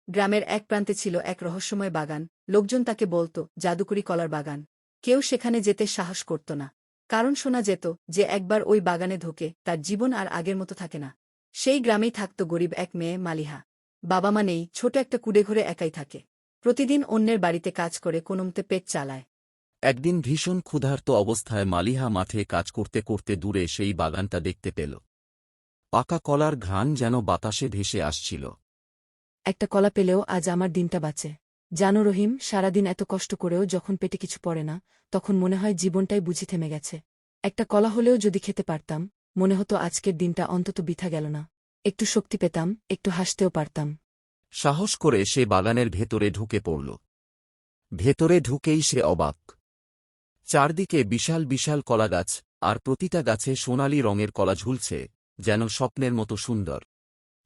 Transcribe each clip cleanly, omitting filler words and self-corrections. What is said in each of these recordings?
গ্রামের এক প্রান্তে ছিল এক রহস্যময় বাগান। লোকজন তাকে বলত জাদুকরি কলার বাগান। কেউ সেখানে যেতে সাহস করত না, কারণ শোনা যেত যে একবার ওই বাগানে ঢোকে তার জীবন আর আগের মতো থাকে না। সেই গ্রামেই থাকত গরিব এক মেয়ে মালিহা। বাবা মা নেই, ছোট একটা কুড়েঘরে একাই থাকে। প্রতিদিন অন্যের বাড়িতে কাজ করে কোনোমতে পেট চালায়। একদিন ভীষণ ক্ষুধার্ত অবস্থায় মালিহা মাঠে কাজ করতে করতে দূরে সেই বাগানটা দেখতে পেল। পাকা কলার ঘ্রাণ যেন বাতাসে ভেসে আসছিল। একটা কলা পেলেও আজ আমার দিনটা বাঁচে। জানো রহিম, সারাদিন এত কষ্ট করেও যখন পেটে কিছু পড়ে না, তখন মনে হয় জীবনটাই বুঝি থেমে গেছে। একটা কলা হলেও যদি খেতে পারতাম, মনে হতো আজকের দিনটা অন্তত বৃথা গেল না। একটু শক্তি পেতাম, একটু হাসতেও পারতাম। সাহস করে সে বাগানের ভেতরে ঢুকে পড়ল। ভেতরে ঢুকেই সে অবাক। চারদিকে বিশাল বিশাল কলাগাছ, আর প্রতিটা গাছে সোনালি রঙের কলা ঝুলছে, যেন স্বপ্নের মতো সুন্দর।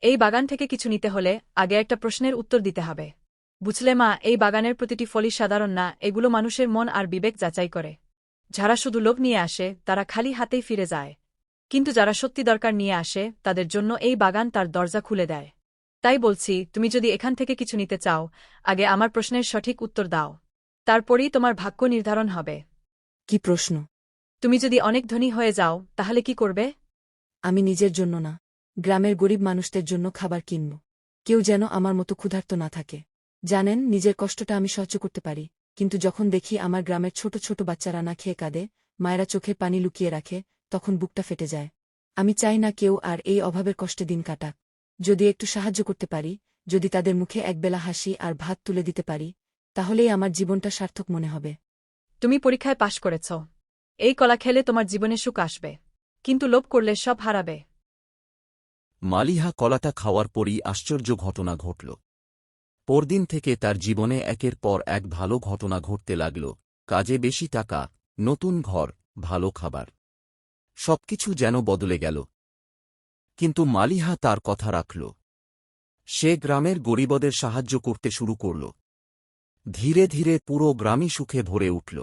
এই বাগান থেকে কিছু নিতে হলে আগে একটা প্রশ্নের উত্তর দিতে হবে। বুঝলে মা, এই বাগানের প্রতিটি ফলই সাধারণ না, এগুলো মানুষের মন আর বিবেক যাচাই করে। যারা শুধু লোভ নিয়ে আসে তারা খালি হাতেই ফিরে যায়, কিন্তু যারা সত্যি দরকার নিয়ে আসে তাদের জন্য এই বাগান তার দরজা খুলে দেয়। তাই বলছি, তুমি যদি এখান থেকে কিছু নিতে চাও, আগে আমার প্রশ্নের সঠিক উত্তর দাও। তারপরেই তোমার ভাগ্য নির্ধারণ হবে। কি প্রশ্ন? তুমি যদি অনেক ধনী হয়ে যাও তাহলে কি করবে? আমি নিজের জন্য না, গ্রামের গরিব মানুষদের জন্য খাবার কিনব। কেউ যেন আমার মতো ক্ষুধার্ত না থাকে। জানেন, নিজের কষ্টটা আমি সহ্য করতে পারি, কিন্তু যখন দেখি আমার গ্রামের ছোট ছোট বাচ্চারা না খেয়ে কাঁদে, মায়েরা চোখের পানি লুকিয়ে রাখে, তখন বুকটা ফেটে যায়। আমি চাই না কেউ আর এই অভাবের কষ্টে দিন কাটাক। যদি একটু সাহায্য করতে পারি, যদি তাদের মুখে একবেলা হাসি আর ভাত তুলে দিতে পারি, তাহলেই আমার জীবনটা সার্থক মনে হবে। তুমি পরীক্ষায় পাশ করেছ। এই কলা খেলে তোমার জীবনে সুখ আসবে, কিন্তু লোভ করলে সব হারাবে। মালিহা কলাটা খাওয়ার পরই আশ্চর্য ঘটনা ঘটল। পরদিন থেকে তার জীবনে একের পর এক ভালো ঘটনা ঘটতে লাগল। কাজে বেশি টাকা, নতুন ঘর, ভালো খাবার, সবকিছু যেন বদলে গেল। কিন্তু মালিহা তার কথা রাখল। সে গ্রামের গরিবদের সাহায্য করতে শুরু করল। ধীরে ধীরে পুরো গ্রামই সুখে ভরে উঠল।